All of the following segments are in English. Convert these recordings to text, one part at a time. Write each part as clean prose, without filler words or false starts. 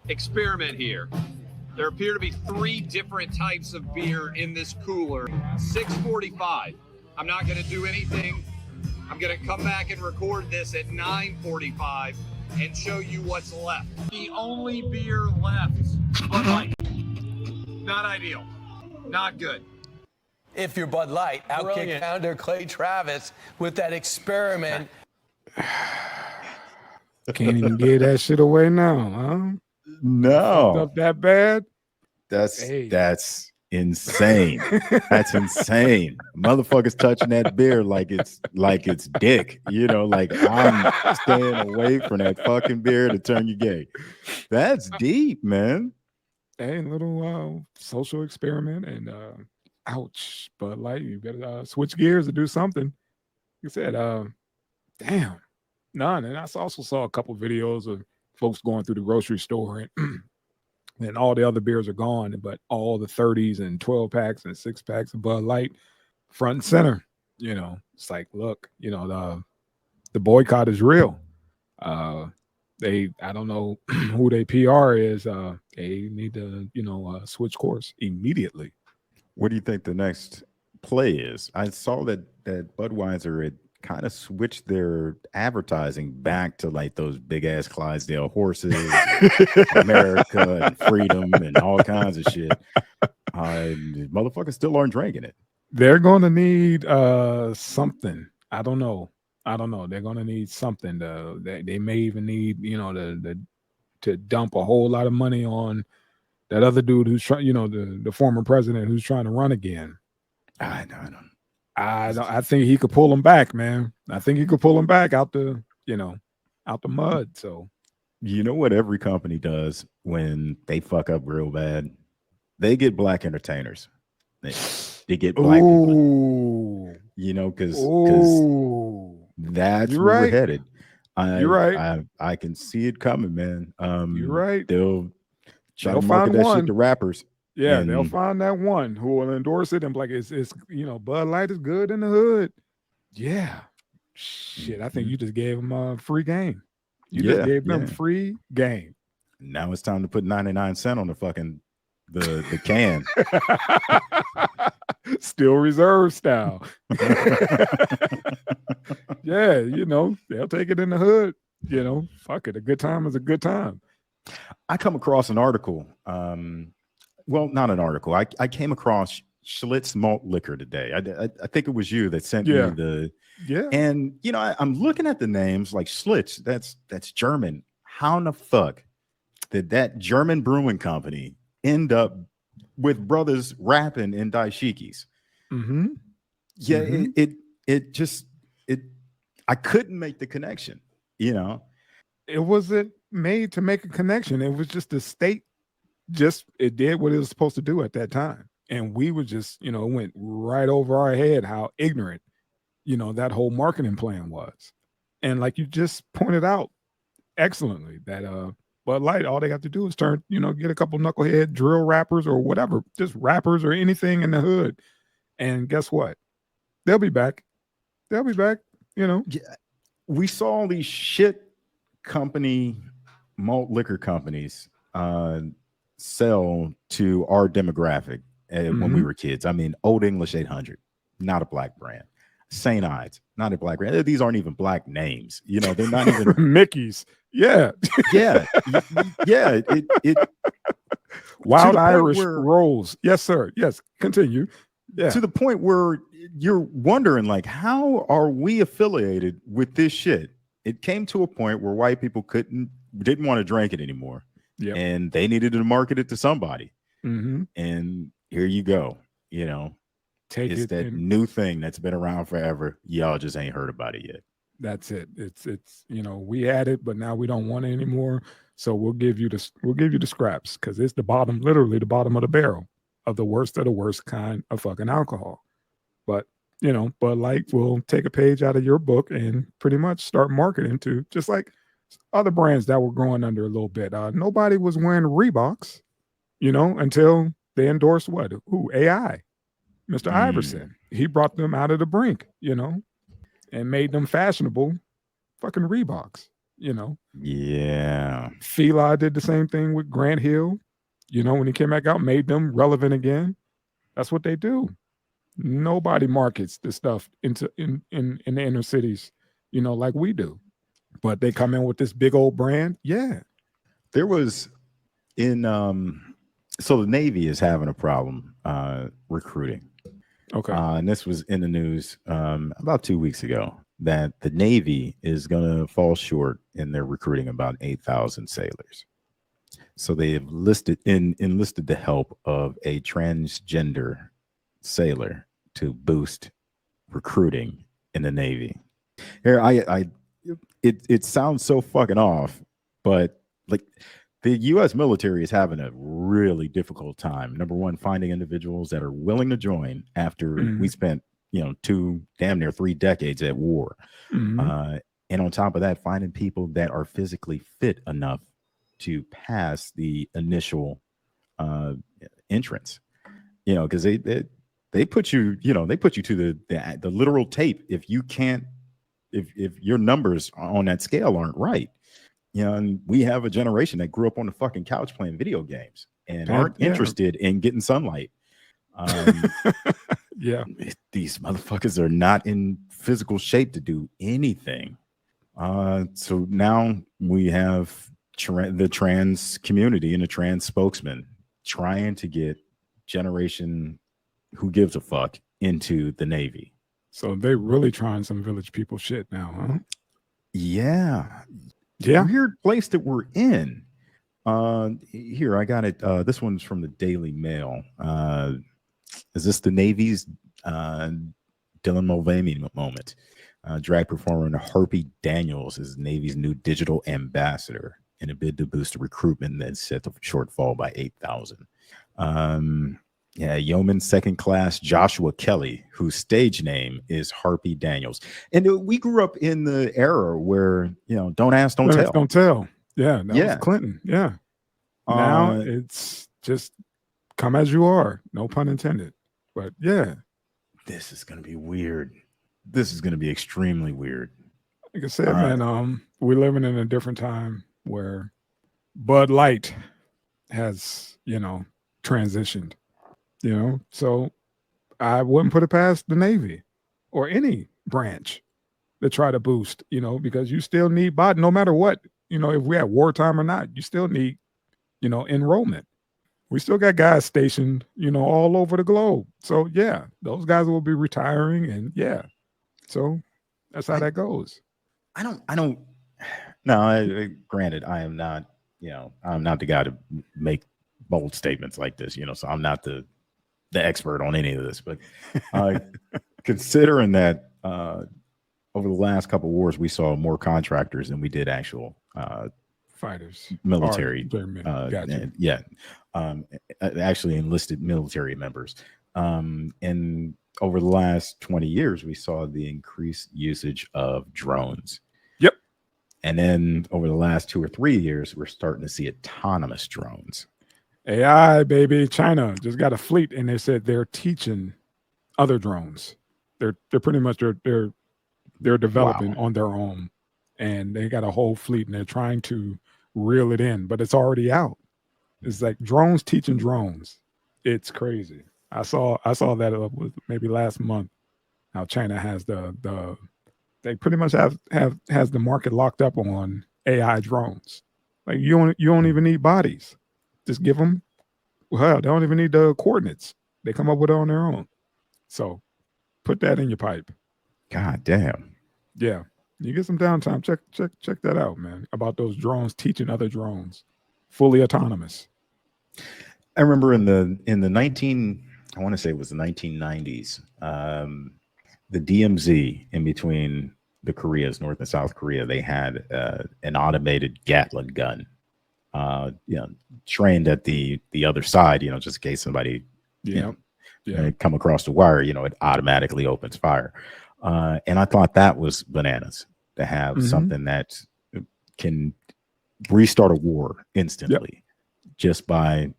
experiment here. There appear to be 3 different types of beer in this cooler. 6:45. I'm not going to do anything. I'm going to come back and record this at 9:45 and show you what's left. The only beer left, Bud Light. Not ideal. Not good. If you're Bud Light, OutKick founder Clay Travis with that experiment. Can't even give that shit away now, huh? No. Up that bad? That's insane. That's insane. Motherfuckers touching that beer like it's dick. You know, like I'm staying away from that fucking beer to turn you gay. That's deep, man. Hey, little social experiment and ouch. But like you better switch gears and do something. You said, damn. None. And I also saw a couple videos of folks going through the grocery store and all the other beers are gone, but all the 30s and 12 packs and 6 packs of Bud Light front and center. You know, it's like, look, you know, the boycott is real. I don't know who their PR is. They need to, you know, switch course immediately. What do you think the next play is? I saw that Budweiser had kind of switched their advertising back to like those big ass Clydesdale horses, America and freedom and all kinds of shit. Motherfuckers still aren't drinking it. They're going to need something. I don't know. They're going to need something. They may even need, you know, to dump a whole lot of money on that other dude who's trying, you know, the former president who's trying to run again. I don't. I think he could pull him back, man. I think he could pull him back out the mud. So, you know what every company does when they fuck up real bad? They get black entertainers. They get black people. You know, because that's where we're headed. You're right. I can see it coming, man. You're right. They'll try to market that shit to rappers. Yeah, they'll find that one who will endorse it and be like, it's you know, Bud Light is good in the hood. Yeah. Shit, I think you just gave them a free game. You just gave them free game. Now it's time to put 99 cents on the fucking the can. Still reserve style. Yeah, you know, they'll take it in the hood. You know, fuck it. A good time is a good time. I come across an article. Well, not an article. I came across Schlitz malt liquor today. I think it was you that sent me the. Yeah. And you know, I'm looking at the names like Schlitz. That's German. How in the fuck did that German brewing company end up with brothers rapping in dashikis? Mm-hmm. Yeah, mm-hmm. I couldn't make the connection. You know, it wasn't made to make a connection. It was just the state. It did what it was supposed to do at that time, and we were just, you know, it went right over our head how ignorant, you know, that whole marketing plan was. And like you just pointed out excellently, that Bud Light, all they got to do is get a couple knucklehead drill rappers or whatever, just rappers or anything in the hood, and guess what? They'll be back. You know, we saw all these shit company malt liquor companies sell to our demographic when we were kids. I mean, Old English 800, not a black brand. St. Ides, not a black brand. These aren't even black names. You know, they're not even Mickey's. Yeah. Wild Irish rolls. Yes, sir. Yes. Continue. Yeah. To the point where you're wondering, like, how are we affiliated with this shit? It came to a point where white people didn't want to drink it anymore. Yep. And they needed to market it to somebody. Mm-hmm. And here you go. You know, it's that new thing that's been around forever. Y'all just ain't heard about it yet. That's it. It's you know, we had it, but now we don't want it anymore. So we'll give you the scraps, because it's literally the bottom of the barrel of the worst kind of fucking alcohol. But you know, Bud Light will take a page out of your book and pretty much start marketing to, just like other brands that were growing under a little bit. Nobody was wearing Reeboks, you know, until they endorsed AI, Mr. Iverson. He brought them out of the brink, you know, and made them fashionable fucking Reeboks. You know, Yeah. Fila did the same thing with Grant Hill. You know, when he came back out, made them relevant again. That's what they do. Nobody markets this stuff in the inner cities, you know, like we do. But they come in with this big old brand. Yeah. There was in so the Navy is having a problem recruiting. Okay. And this was in the news about 2 weeks ago that the Navy is going to fall short in their recruiting about 8,000 sailors. So they have enlisted the help of a transgender sailor to boost recruiting in the Navy. Here, it sounds so fucking off, but like the U.S. military is having a really difficult time. Number one, finding individuals that are willing to join after we spent, 2, damn near 3 decades at war. And on top of that, finding people that are physically fit enough to pass the initial entrance, because they put you, they put you to the literal tape if you can't, if your numbers on that scale aren't right. And we have a generation that grew up on the fucking couch playing video games and aren't interested in getting sunlight. Yeah, these motherfuckers are not in physical shape to do anything. So now we have the trans community and the trans spokesman trying to get generation who gives a fuck into the Navy. So they really trying some village people shit now, huh? Yeah. Yeah. Weird place that we're in. Here, I got it. This one's from the Daily Mail. Is this the Navy's Dylan Mulvaney moment? Drag performer Harpy Daniels is Navy's new digital ambassador in a bid to boost the recruitment that set the shortfall by 8,000. Yeoman second class Joshua Kelly, whose stage name is Harpy Daniels. And we grew up in the era where, don't ask, don't tell. Don't tell. Yeah, that was Clinton. Yeah. Now it's just come as you are. No pun intended. But yeah. This is going to be weird. This is going to be extremely weird. Like I said, man, we're living in a different time where Bud Light has, transitioned. So I wouldn't put it past the Navy or any branch to try to boost, because you still need body, no matter what, if we have wartime or not, you still need, enrollment. We still got guys stationed, all over the globe. So yeah, those guys will be retiring, and yeah, so that's how that goes. Granted, I am not, I'm not the guy to make bold statements like this, so I'm not the expert on any of this, but considering that over the last couple of wars, we saw more contractors than we did actual fighters, military. Gotcha. Actually enlisted military members. And over the last 20 years, we saw the increased usage of drones. Yep. And then over the last 2 or 3 years, we're starting to see autonomous drones. AI, baby. China just got a fleet, and they said they're teaching other drones. They're pretty much they're developing on their own, and they got a whole fleet, and they're trying to reel it in, but it's already out. It's like drones teaching drones. It's crazy. I saw that maybe last month. How China has they pretty much has the market locked up on AI drones. Like you don't even need bodies. Just give them, they don't even need the coordinates. They come up with it on their own. So put that in your pipe. God damn. Yeah. You get some downtime. Check that out, man. About those drones teaching other drones. Fully autonomous. I remember in the I want to say it was the 1990s, the DMZ in between the Koreas, North and South Korea, they had an automated Gatling gun. Trained at the other side, just in case somebody come across the wire, it automatically opens fire. And I thought that was bananas to have something that can restart a war instantly just by,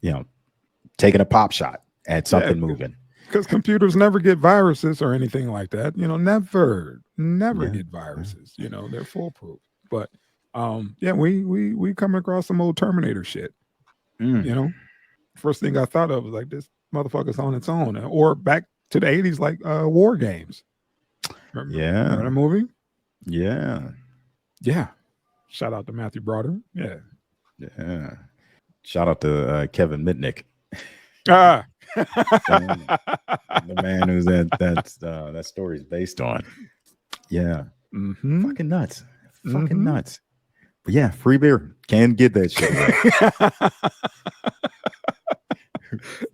taking a pop shot at something moving. Because computers never get viruses or anything like that. Never get viruses. They're foolproof. But Yeah, we coming across some old Terminator shit. Mm. You know, first thing I thought of was like this motherfucker's on its own, or back to the 80s, like War Games. Remember that movie? Yeah. Yeah. Shout out to Matthew Broderick. Yeah. Yeah. Shout out to Kevin Mitnick. Ah. The man who's that story is based on. Yeah. Mm-hmm. Fucking nuts. Fucking nuts. But yeah, free beer. Can't get that shit.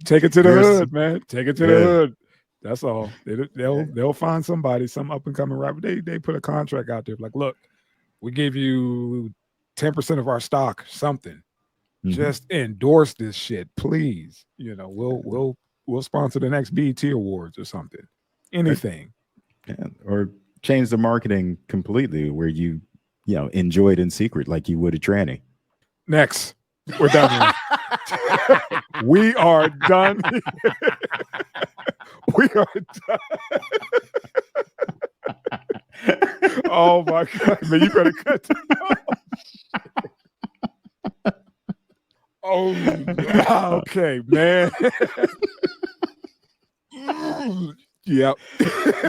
Take it to the hood, man. Take it to the hood. That's all. They'll find somebody, some up and coming rapper. They put a contract out there like, look, we give you 10% of our stock, something. Just endorse this shit, please. You know, we'll sponsor the next BET Awards or something. Anything. Yeah. Or change the marketing completely where you enjoy it in secret like you would a tranny. Next. We're done here. We are done. We are done. Oh my God, man, you better cut that. Oh, okay, man. Yep.